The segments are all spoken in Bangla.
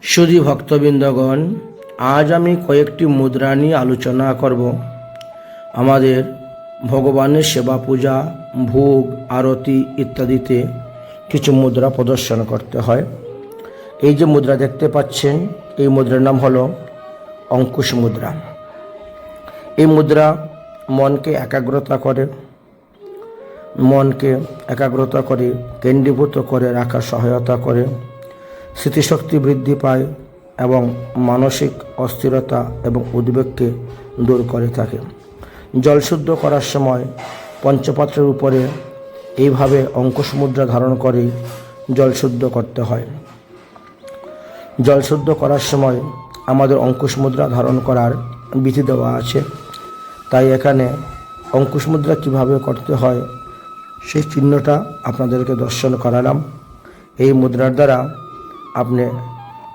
সুধী ভক্তবৃন্দগণ, আজ আমি কয়েকটি মুদ্রা নিয়ে আলোচনা করব। আমাদের ভগবানের সেবা, পূজা, ভোগ, আরতি ইত্যাদিতে কিছু মুদ্রা প্রদর্শন করতে হয়। এই যে মুদ্রা দেখতে পাচ্ছেন, এই মুদ্রার নাম হলো অঙ্কুশ মুদ্রা। এই মুদ্রা মনকে একাগ্রতা করে কেন্দ্রীভূত করে রাখার সহায়তা করে, স্মৃতিশক্তি বৃদ্ধি পায় এবং মানসিক অস্থিরতা এবং উদ্বেগকে দূর করে থাকে। জল শুদ্ধ করার সময় পঞ্চপাত্রের উপরে এইভাবে অঙ্কুশ মুদ্রা ধারণ করে জল শুদ্ধ করতে হয়। জল শুদ্ধ করার সময় আমাদের অঙ্কুশ মুদ্রা ধারণ করার বিধি দেওয়া আছে। তাই এখানে অঙ্কুশ মুদ্রা কীভাবে করতে হয় সেই চিহ্নটা আপনাদেরকে দর্শন করালাম। এই মুদ্রার দ্বারা আপনি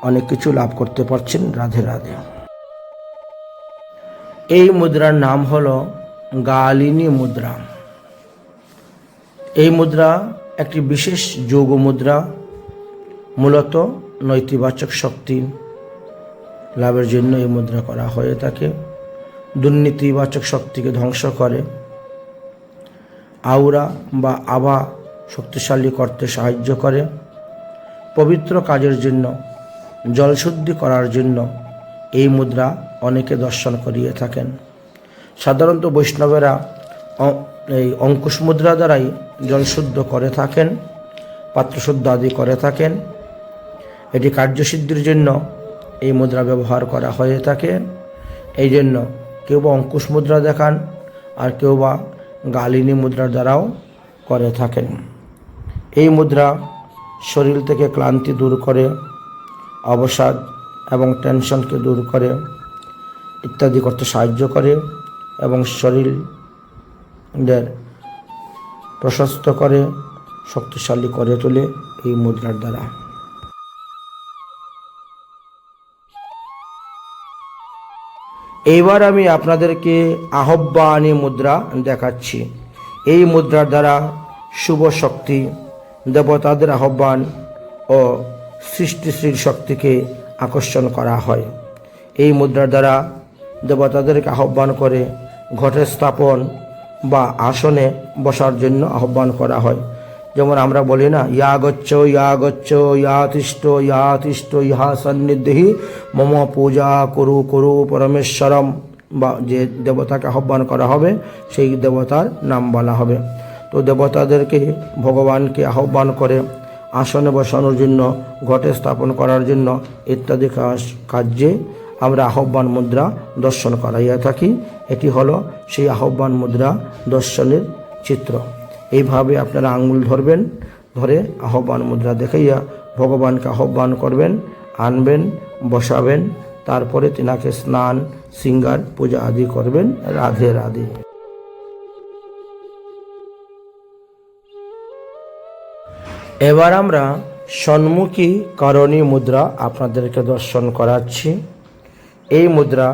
অনেক কিছু লাভ করতে পারছেন। রাধে রাধে। এই মুদ্রার নাম হলো গালিনী মুদ্রা। এই মুদ্রা একটি বিশেষ যোগ মুদ্রা, মূলত নৈতিবাচক শক্তি লাভের জন্য এই মুদ্রা করা হয়ে থাকে। দুর্নীতিবাচক শক্তিকে ধ্বংস করে, আউরা বা আভা শক্তিশালী করতে সাহায্য করে, পবিত্র কাজের জন্য, জলশুদ্ধি করার জন্য এই মুদ্রা অনেকে দর্শন করিয়ে থাকেন। সাধারণত বৈষ্ণবেরা এই অঙ্কুশ মুদ্রা দ্বারাই জলশুদ্ধ করে থাকেন, পাত্রশুদ্ধ আদি করে থাকেন। এটি কার্যসিদ্ধির জন্য এই মুদ্রা ব্যবহার করা হয়ে থাকে। এই জন্য কেউ বা অঙ্কুশ মুদ্রা দেখান, আর কেউ বা গালিনী মুদ্রার দ্বারাও করে থাকেন। এই মুদ্রা শরীর থেকে ক্লান্তি দূর করে, অবসাদ এবং টেনশনকে দূর করে ইত্যাদি করতে সাহায্য করে এবং শরীরের প্রশস্ত করে, শক্তিশালী করে তোলে এই মুদ্রার দ্বারা। এইবার আমি আপনাদেরকে আহ্বানী মুদ্রা দেখাচ্ছি। এই মুদ্রার দ্বারা শুভ শক্তি, দেবতাদের আহ্বান ও সৃষ্টিশীল শক্তিকে আকর্ষণ করা হয়। এই মুদ্রার দ্বারা দেবতাদেরকে আহ্বান করে ঘটে স্থাপন বা আসনে বসার জন্য আহ্বান করা হয়। যেমন আমরা বলি না, ইয়া গচ্ছ ইয়া তিষ্ঠ ইহা সন্নিধি মম পূজা করু পরমেশ্বরম, বা যে দেবতাকে আহ্বান করা হবে সেই দেবতার নাম বলা হবে। তো দেবতাদেরকে, ভগবানকে আহ্বান করে আসনে বসানোর জন্য, ঘটে স্থাপন করার জন্য ইত্যাদি কার্যে আমরা আহ্বান মুদ্রা দর্শন করাইয়া থাকি। এটি হলো সেই আহ্বান মুদ্রা দর্শনের চিত্র। এইভাবে আপনারা আঙ্গুল ধরবেন, ধরে আহ্বান মুদ্রা দেখাইয়া ভগবানকে আহ্বান করবেন, আনবেন, বসাবেন। তারপরে তিনাকে স্নান, শৃঙ্গার, পূজা আদি করবেন। রাধে রাধে। এবার আমরা সন্মুখী করণী মুদ্রা আপনাদেরকে দর্শন করাচ্ছি। এই মুদ্রা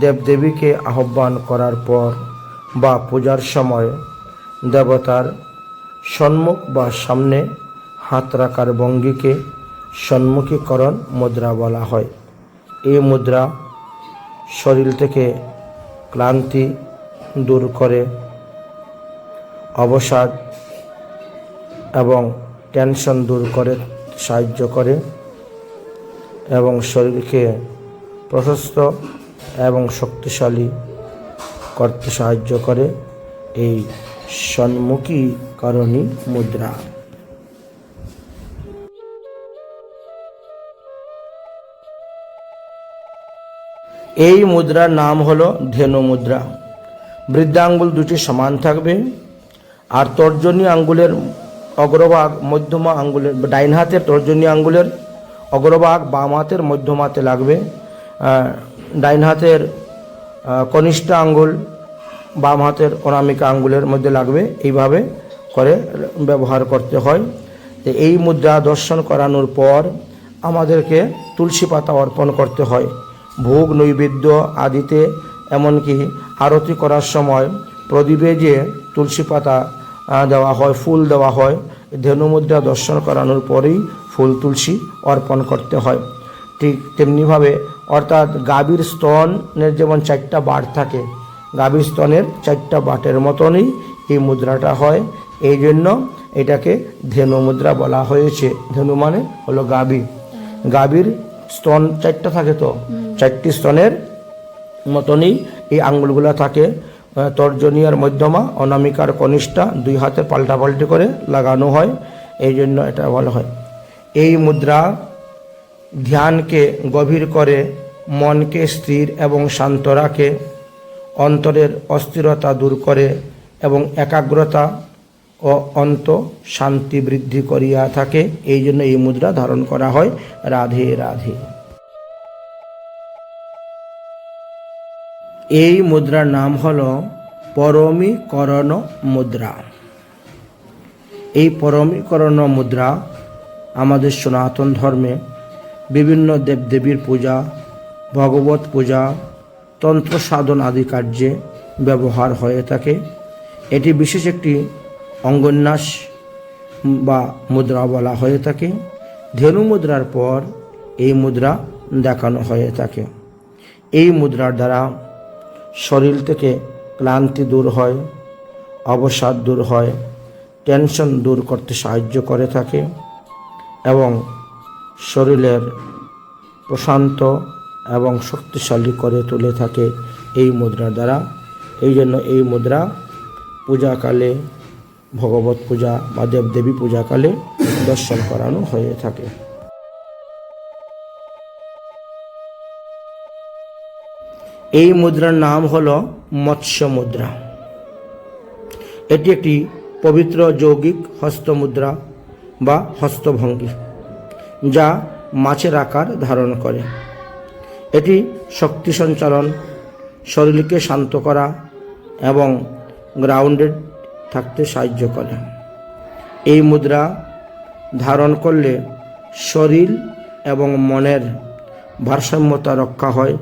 দেবদেবীকে আহ্বান করার পর বা পূজার সময় দেবতার সম্মুখ বা সামনে হাত রাখার ভঙ্গিকে সন্মুখীকরণ মুদ্রা বলা হয়। এই মুদ্রা শরীর থেকে ক্লান্তি দূর করে, অবসাদ এবং টেনশন দূর করে সাহায্য করে এবং শরীরকে প্রশস্ত এবং শক্তিশালী করতে সাহায্য করে এই সন্মুখীকরণী মুদ্রা। এই মুদ্রার নাম হলো ধেনু মুদ্রা। বৃদ্ধাঙ্গুল দুটি সমান থাকবে, আর তর্জনী আঙ্গুলের অগ্রভাগ মধ্যমা আঙ্গুলের, ডাইন হাতের তর্জনী আঙ্গুলের অগ্রভাগ বাম হাতের মধ্যমাতে লাগবে। ডাইন হাতের কনিষ্ঠ আঙ্গুল বাম হাতের অনামিকা আঙ্গুলের মধ্যে লাগবে। এইভাবে করে ব্যবহার করতে হয়। তো এই মুদ্রা দর্শন করানোর পর আমাদেরকে তুলসী পাতা অর্পণ করতে হয়। ভোগ নৈবেদ্য আদিতে, এমনকি আরতি করার সময় প্রদীপে যে তুলসী পাতা দেওয়া হয়, ফুল দেওয়া হয়। ধেনু মুদ্রা দর্শন করানোর পরেই ফুল তুলসী অর্পণ করতে হয়। ঠিক তেমনিভাবে অর্থাৎ গাভীর স্তনের যেমন 4টা বাট থাকে, গাভীর স্তনের 4টা বাটের মতনই এই মুদ্রাটা হয়। এই জন্য এটাকে ধেনু মুদ্রা বলা হয়েছে। ধেনু মানে হলো গাভী, গাভীর স্তন 4টা থাকে, তো 4টি স্তনের মতনই এই আঙ্গুলগুলো থাকে। তর্জনী আর মধ্যমা, অনামিকার কনিষ্ঠা 2 হাতে পাল্টাপাল্টি করে লাগানো হয়, এই জন্য এটা বলা হয়। এই মুদ্রা ধ্যানকে গভীর করে, মনকে স্থির এবং শান্ত রাখে, অন্তরের অস্থিরতা দূর করে এবং একাগ্রতা ও অন্ত শান্তি বৃদ্ধি করিয়া থাকে। এই জন্য এই মুদ্রা ধারণ করা হয়। রাধে রাধে। এই মুদ্রার নাম হল পরমীকরণ মুদ্রা। এই পরমীকরণ মুদ্রা আমাদের সনাতন ধর্মে বিভিন্ন দেবদেবীর পূজা, ভগবত পূজা, তন্ত্র সাধন আদি কার্যে ব্যবহার হয়ে থাকে। এটি বিশেষ একটি অঙ্গন্যাস বা মুদ্রা বলা হয়ে থাকে। ধেনু মুদ্রার পর এই মুদ্রা দেখানো হয়ে থাকে। এই মুদ্রার দ্বারা শরীর থেকে ক্লান্তি দূর হয়, অবসাদ দূর হয়, টেনশন দূর করতে সাহায্য করে থাকে এবং শরীরের প্রশান্ত এবং শক্তিশালী করে তুলে থাকে এই মুদ্রার দ্বারা। এই জন্য এই মুদ্রা পূজাকালে, ভগবত পূজা বা দেবদেবী পূজাকালে দর্শন করানো হয়ে থাকে। এই মুদ্রার নাম হল মৎস্য মুদ্রা। এটি একটি পবিত্র যৌগিক হস্তমুদ্রা বা হস্তভঙ্গি, যা মাছের আকার ধারণ করে। এটি শক্তি সঞ্চালন, শরীরকে শান্ত করা এবং গ্রাউন্ডেড থাকতে সাহায্য করে। এই মুদ্রা ধারণ করলে শরীর এবং মনের ভারসাম্যতা রক্ষা হয়,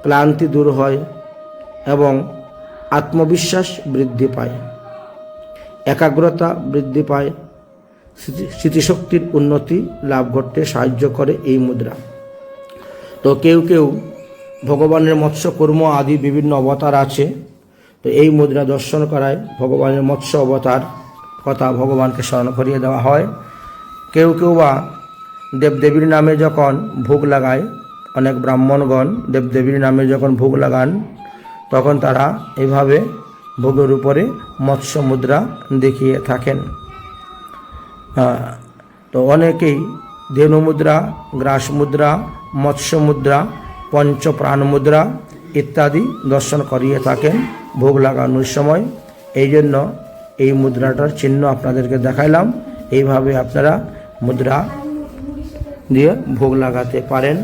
ক্লান্তি দূর হয় এবং আত্মবিশ্বাস বৃদ্ধি পায়, একাগ্রতা বৃদ্ধি পায়, স্মৃতিশক্তির উন্নতি লাভ করতে সাহায্য করে এই মুদ্রা। তো কেউ কেউ ভগবানের মৎস্যকূর্ম আদি বিভিন্ন অবতার আছে, তো এই মুদ্রা দর্শন করায় ভগবানের মৎস্য অবতার কথা ভগবানকে স্মরণ করিয়ে দেওয়া হয়। কেউ কেউ বা দেবদেবীর নামে যখন ভোগ লাগায়, অনেক ব্রাহ্মণগণ দেবদেবীর নামে যখন ভোগ লাগান, তখন তারা এইভাবে ভোগের উপরে মৎস্য মুদ্রা দেখিয়ে থাকেন। তো অনেকেই ধেনু মুদ্রা, গ্রাস মুদ্রা, মৎস্য মুদ্রা, পঞ্চপ্রাণ মুদ্রা ইত্যাদি দর্শন করিয়ে থাকেন ভোগ লাগানোর সময়। এই জন্য এই মুদ্রাটার চিহ্ন আপনাদেরকে দেখাইলাম। এইভাবে আপনারা মুদ্রা দিয়ে ভোগ লাগাতে পারেন।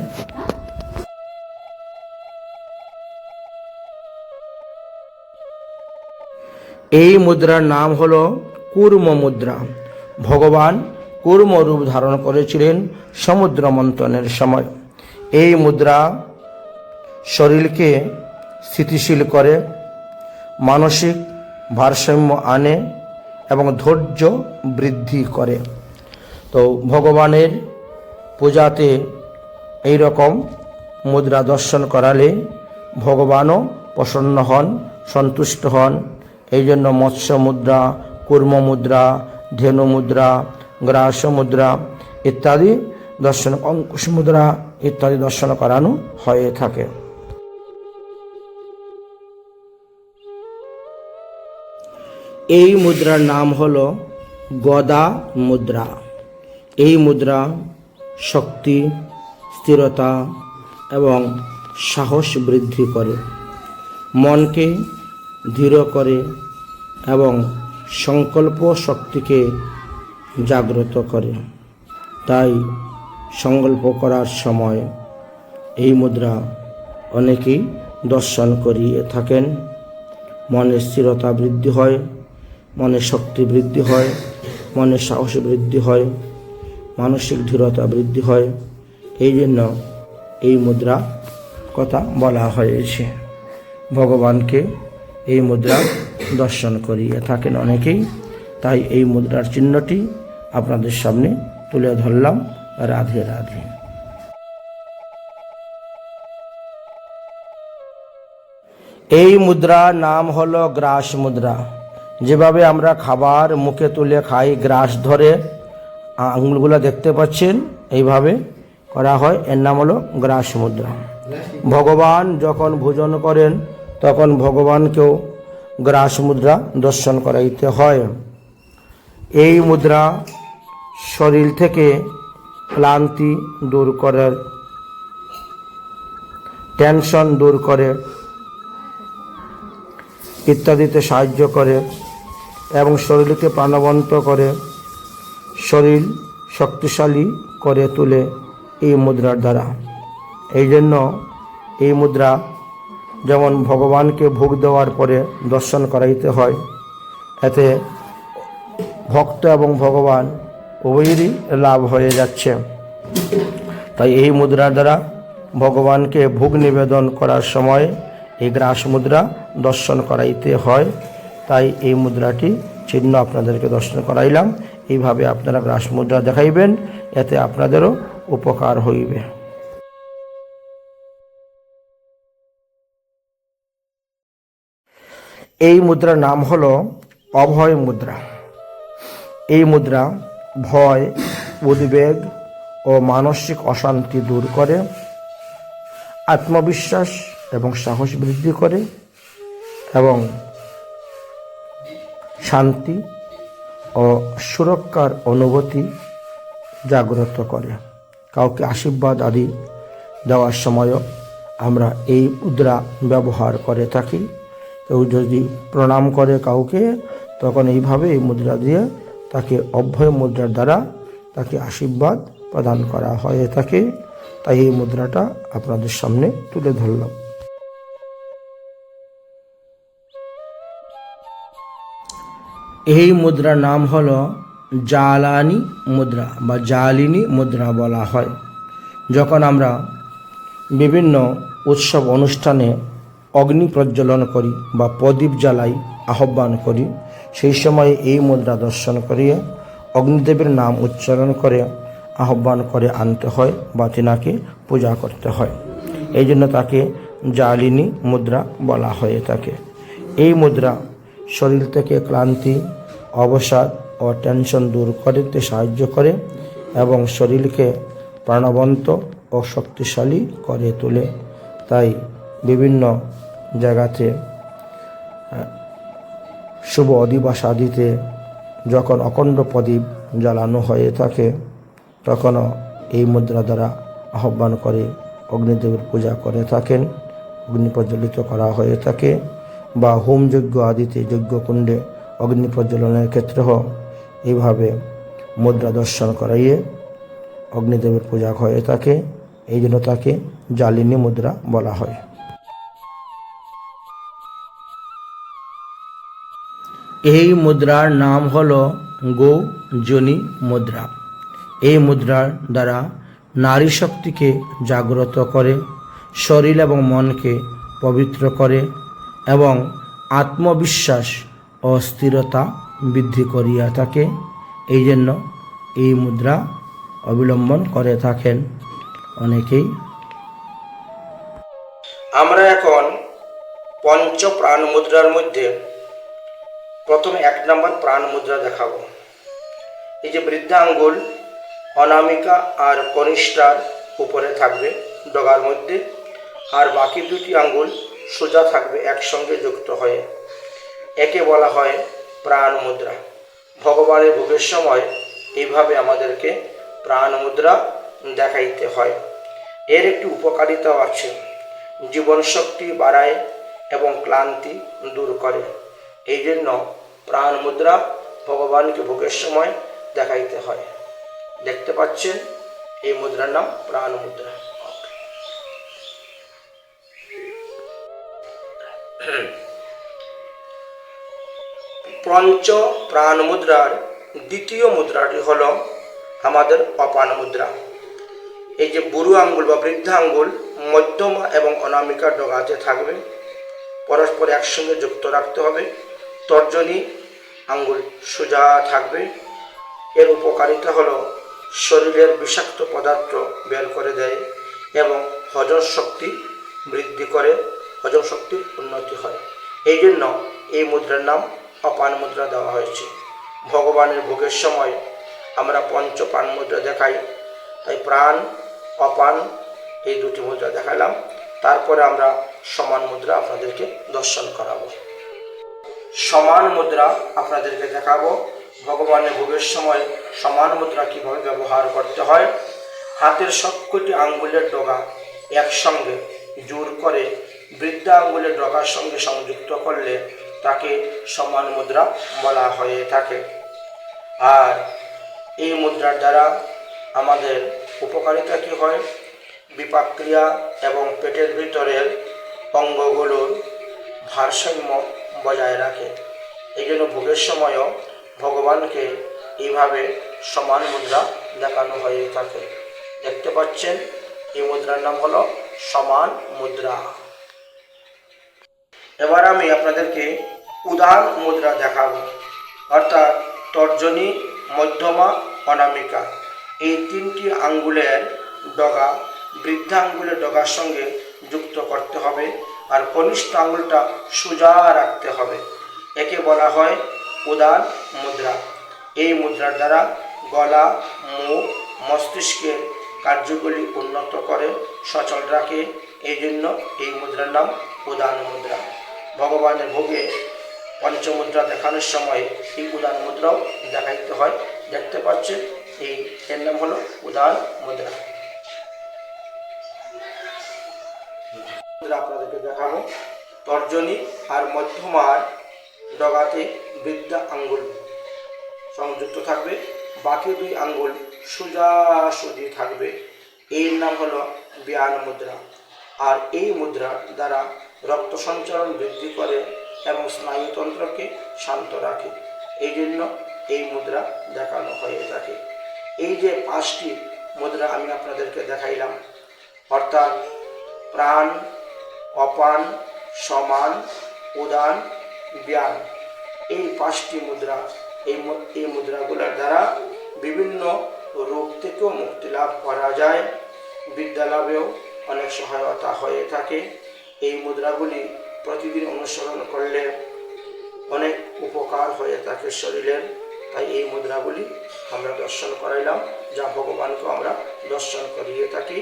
এই মুদ্রার নাম হল কূর্ম মুদ্রা। ভগবান কূর্ম রূপ ধারণ করেছিলেন সমুদ্র মন্থনের সময়। এই মুদ্রা শরীরকে স্থিতিশীল করে, মানসিক ভারসাম্য আনে এবং ধৈর্য বৃদ্ধি করে। তো ভগবানের পূজাতে এই রকম মুদ্রা দর্শন করালে ভগবানও প্রসন্ন হন, সন্তুষ্ট হন। এই জন্য মৎস্য মুদ্রা, কূর্ম মুদ্রা, ধেনু মুদ্রা, গ্রাস মুদ্রা ইত্যাদি দর্শন, অঙ্কুশ মুদ্রা ইত্যাদি দর্শন করানো হয়ে থাকে। এই মুদ্রার নাম হল গদা মুদ্রা। এই মুদ্রা শক্তি, স্থিরতা এবং সাহস বৃদ্ধি করে, মনকে ধীর করে এবং সংকল্প শক্তিকে জাগ্রত করে। তাই সংকল্প করার সময় এই মুদ্রা অনেকেই দর্শন করিয়ে থাকেন। মনের স্থিরতা বৃদ্ধি হয়, মনের শক্তি বৃদ্ধি হয়, মনের সাহস বৃদ্ধি হয়, মানসিক দৃঢ়তা বৃদ্ধি হয়। এই জন্য এই মুদ্রা কথা বলা হয়েছে। ভগবানকে এই মুদ্রা দর্শন করিয়ে থাকেন অনেকেই। তাই এই মুদ্রার চিহ্নটি আপনাদের সামনে তুলে ধরলাম। রাধে রাধে। এই মুদ্রার নাম হলো গ্রাস মুদ্রা। যেভাবে আমরা খাবার মুখে তুলে খাই, গ্রাস ধরে আঙুলগুলো দেখতে পাচ্ছেন, এইভাবে করা হয়, এর নাম হলো গ্রাস মুদ্রা। ভগবান যখন ভোজন করেন তখন ভগবানকেও গ্রাস মুদ্রা দর্শন করাইতে হয়। এই মুদ্রা শরীর থেকে ক্লান্তি দূর করার, টেনশন দূর করে ইত্যাদিতে সাহায্য করে এবং শরীরকে প্রাণবন্ত করে, শরীর শক্তিশালী করে তোলে এই মুদ্রার দ্বারা। এই জন্য এই মুদ্রা যেমন ভগবানকে ভোগ দেওয়ার পরে দর্শন করাইতে হয়, এতে ভক্ত এবং ভগবান উভয়েরই লাভ হয়ে যাচ্ছে। তাই এই মুদ্রার দ্বারা ভগবানকে ভোগ নিবেদন করার সময় এই গ্রাস মুদ্রা দর্শন করাইতে হয়। তাই এই মুদ্রাটি চিহ্ন আপনাদেরকে দর্শন করাইলাম। এইভাবে আপনারা গ্রাস মুদ্রা দেখাইবেন, এতে আপনাদেরও উপকার হইবে। এই মুদ্রার নাম হলো অভয় মুদ্রা। এই মুদ্রা ভয়, উদ্বেগ ও মানসিক অশান্তি দূর করে, আত্মবিশ্বাস এবং সাহস বৃদ্ধি করে এবং শান্তি ও সুরক্ষার অনুভূতি জাগ্রত করে। কাউকে আশীর্বাদ আদি দেওয়ার সময়ও আমরা এই মুদ্রা ব্যবহার করে থাকি। কেউ যদি প্রণাম করে কাউকে, তখন এইভাবে এই মুদ্রা দিয়ে তাকে অভয় মুদ্রার দ্বারা তাকে আশীর্বাদ প্রদান করা হয়ে থাকে। তাই এই মুদ্রাটা আপনাদের সামনে তুলে ধরলাম। এই মুদ্রার নাম হলো জ্বালানি মুদ্রা বা জ্বালিনী মুদ্রা বলা হয়। যখন আমরা বিভিন্ন উৎসব অনুষ্ঠানে অগ্নি প্রজ্বলন করি বা প্রদীপ জ্বালাই, আহ্বান করি, সেই সময় এই মুদ্রা দর্শন করিয়ে অগ্নিদেবের নাম উচ্চারণ করে আহ্বান করে আনতে হয় বা তিনাকে পূজা করতে হয়। এই জন্য তাকে জ্বালিনী মুদ্রা বলা হয়ে থাকে। এই মুদ্রা শরীর থেকে ক্লান্তি, অবসাদ ও টেনশন দূর করতে সাহায্য করে এবং শরীরকে প্রাণবন্ত ও শক্তিশালী করে তোলে। তাই বিভিন্ন জায়গাতে শুভ অধিবাস আদিতে যখন অখণ্ড প্রদীপ জ্বালানো হয়ে থাকে, তখনও এই মুদ্রা দ্বারা আহ্বান করে অগ্নিদেবের পূজা করে থাকেন, অগ্নি প্রজ্বলিত করা হয়ে থাকে। বা হোমযজ্ঞ আদিতে যজ্ঞকুণ্ডে অগ্নি প্রজ্বলনের ক্ষেত্রেও এইভাবে মুদ্রা দর্শন করাইয়ে অগ্নিদেবের পূজা হয়ে থাকে। এই জন্য তাকে জ্বালিনী মুদ্রা বলা হয়। এই মুদ্রার নাম হলো গৌযোনি মুদ্রা। এই মুদ্রার দ্বারা নারী শক্তিকে জাগ্রত করে, শরীর এবং মনকে পবিত্র করে এবং আত্মবিশ্বাস ও স্থিরতা বৃদ্ধি করিয়া থাকে। এই জন্য এই মুদ্রা অবলম্বন করে থাকেন অনেকেই। আমরা এখন পঞ্চ প্রাণ মুদ্রার মধ্যে প্রথমে 1 নম্বর প্রাণ মুদ্রা দেখাবো। এই যে বৃদ্ধা আঙ্গুল অনামিকা আর কনিষ্ঠার উপরে থাকবে ডগার মধ্যে, আর বাকি দুটি আঙ্গুল সোজা থাকবে একসঙ্গে যুক্ত হয়ে, একে বলা হয় প্রাণ মুদ্রা। ভগবানের ভোগের সময় এইভাবে আমাদেরকে প্রাণ মুদ্রা দেখাইতে হয়। এর একটি উপকারিতাও আছে, জীবন শক্তি বাড়ায় এবং ক্লান্তি দূর করে। এই জন্য প্রাণ মুদ্রা ভগবানকে ভোগের সময় দেখাইতে হয়। দেখতে পাচ্ছেন এই মুদ্রার নাম প্রাণ মুদ্রা। পঞ্চ প্রাণ মুদ্রার দ্বিতীয় মুদ্রাটি হল আমাদের অপান মুদ্রা। এই যে বুড়ো আঙ্গুল বা বৃদ্ধা আঙ্গুল মধ্যমা এবং অনামিকা ডগাতে থাকবে, পরস্পর একসঙ্গে যুক্ত রাখতে হবে। তর্জনী আঙ্গুল সোজা থাকবে। এর উপকারিতা হলো শরীরের বিষাক্ত পদার্থ বের করে দেয় এবং হজম শক্তি বৃদ্ধি করে হজম শক্তির উন্নতি হয়। এই জন্য এই মুদ্রার নাম অপান মুদ্রা দেওয়া হয়েছে। ভগবানের ভোগের সময় আমরা পঞ্চপান মুদ্রা দেখাই, তাই প্রাণ অপান এই দুটি মুদ্রা দেখালাম। তারপরে আমরা সমান মুদ্রা আপনাদেরকে দর্শন করাবো। সমান মুদ্রা আপনাদেরকে দেখাবো। ভগবানের ভোগের সময় সমান মুদ্রা কীভাবে ব্যবহার করতে হয়। হাতের সবকটি আঙ্গুলের ডগা একসঙ্গে জোর করে বৃদ্ধা আঙ্গুলের ডগার সঙ্গে সংযুক্ত করলে তাকে সমান মুদ্রা বলা হয়ে থাকে। আর এই মুদ্রার দ্বারা আমাদের উপকারিতা কী হয়? বিপাক ক্রিয়া এবং পেটের ভিতরের অঙ্গগুলোর ভারসাম্য বজায় রাখে। এই জন্য ভোগের সময়ও ভগবানকে এইভাবে সমান মুদ্রা দেখানো হয়ে থাকে। দেখতে পাচ্ছেন এই মুদ্রার নাম হলো সমান মুদ্রা। এবার আমি আপনাদেরকে উদান মুদ্রা দেখাবো, অর্থাৎ তর্জনী, মধ্যমা, অনামিকা এই তিনটি আঙ্গুলের ডগা বৃদ্ধা আঙ্গুলের ডগার সঙ্গে যুক্ত করতে হবে, আর কনিষ্ঠ আঙ্গুলটা সোজা রাখতে হবে। একে বলা হয় উদান মুদ্রা। এই মুদ্রার দ্বারা গলা, মুখ, মস্তিষ্কের কার্যগুলি উন্নত করে, সচল রাখে। এই জন্য এই মুদ্রার নাম উদান মুদ্রা। ভগবানের ভোগে পঞ্চমুদ্রা দেখানোর সময় এই উদান মুদ্রাও দেখাইতে হয়। দেখতে পাচ্ছেন এর নাম হলো উদান মুদ্রা। আপনাদেরকে দেখাবো তর্জনী আর মধ্যমার ডগাতে বৃদ্ধা আঙ্গুল সংযুক্ত থাকবে, বাকি দুই আঙ্গুল সোজাসুজি থাকবে। এর নাম হলো ব্যান মুদ্রা। আর এই মুদ্রা দ্বারা রক্ত সঞ্চালন বৃদ্ধি করে এবং স্নায়ুতন্ত্রকে শান্ত রাখে। এই জন্য এই মুদ্রা দেখানো হয়ে থাকে। এই যে পাঁচটি মুদ্রা আমি আপনাদেরকে দেখাইলাম, অর্থাৎ প্রাণ, অপান, সমান, উদান, ব্যান, এই পাঁচটি মুদ্রা, এই মুদ্রাগুলোর দ্বারা বিভিন্ন রোগ থেকেও মুক্তি লাভ করা যায়। বিদ্যা লাভেও অনেক সহায়তা হয়ে থাকে। এই মুদ্রাগুলি প্রতিদিন অনুসরণ করলে অনেক উপকার হয়ে থাকে শরীরের। তাই এই মুদ্রাগুলি আমরা দর্শন করাইলাম, যা ভগবানকে আমরা দর্শন করিয়ে থাকি।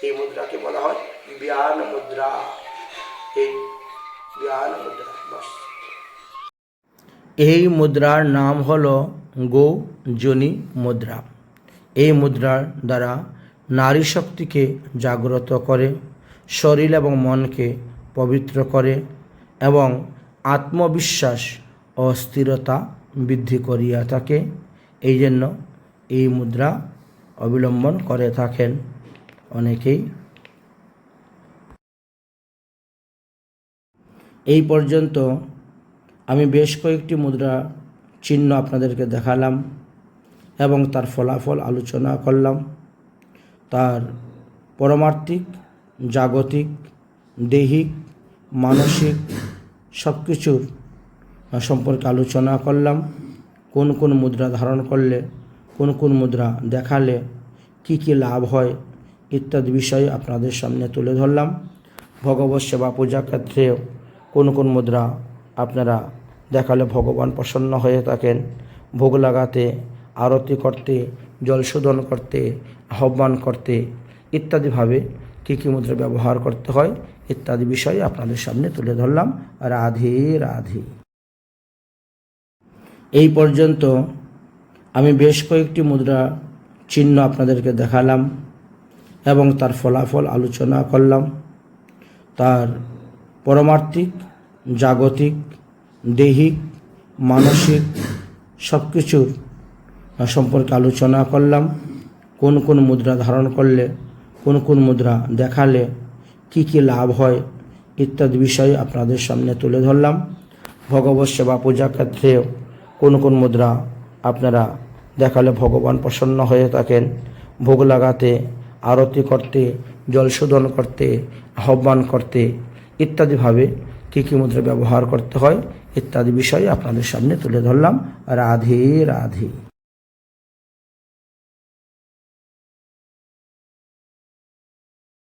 এই মুদ্রাকে বলা হয় ব্যান মুদ্রা। এই ব্যান মুদ্রা বাস। এই মুদ্রার নাম হলো গো-যোনি মুদ্রা। এই মুদ্রার দ্বারা নারী শক্তিকে জাগ্রত করে, শরীর এবং মনকে পবিত্র করে এবং আত্মবিশ্বাস ও স্থিরতা বৃদ্ধি করিয়া থাকে। এই জন্য এই মুদ্রা অবলম্বন করে থাকেন অনেকেই। এই পর্যন্ত আমি বেশ কয়েকটি মুদ্রা চিহ্ন আপনাদেরকে দেখালাম এবং তার ফলাফল আলোচনা করলাম। তার পারমার্থিক, জাগতিক, দৈহিক, মানসিক সব কিছুর সম্পর্কে আলোচনা করলাম। কোন কোন মুদ্রা ধারণ করলে, কোন কোন মুদ্রা দেখালে কি কি লাভ হয় ইত্যাদি বিষয়ে আপনাদের সামনে তুলে ধরলাম। ভগবত সেবা পূজা ক্ষেত্রে কোন কোন মুদ্রা আপনারা দেখালে ভগবান প্রসন্ন হয়ে থাকেন, ভোগ লাগাতে, আরতি করতে, জল শোধন করতে, আহ্বান করতে ইত্যাদিভাবে কী কী মুদ্রা ব্যবহার করতে হয় ইত্যাদি বিষয়ে আপনাদের সামনে তুলে ধরলাম। রাধে রাধে। এই পর্যন্ত আমি বেশ কয়েকটি মুদ্রা চিহ্ন আপনাদেরকে দেখালাম এবং তার ফলাফল আলোচনা করলাম। তার পারমার্থিক, জাগতিক, দৈহিক, মানসিক সব কিছুর সম্পর্কে আলোচনা করলাম। কোন কোন মুদ্রা ধারণ করলে, কোন কোন মুদ্রা দেখালে কি কি লাভ হয় ইত্যাদি বিষয়ে আপনাদের সামনে তুলে ধরলাম। ভগবত সেবা পূজা ক্ষেত্রে কোন কোন মুদ্রা আপনারা দেখালে ভগবান প্রসন্ন হয়ে থাকেন, ভোগ লাগাতে, আরতি করতে, জল শোধন করতে, আহ্বান করতে ইত্যাদিভাবে কী কী মুদ্রা ব্যবহার করতে হয় ইত্যাদি বিষয়ে আপনাদের সামনে তুলে ধরলাম। রাধে রাধে।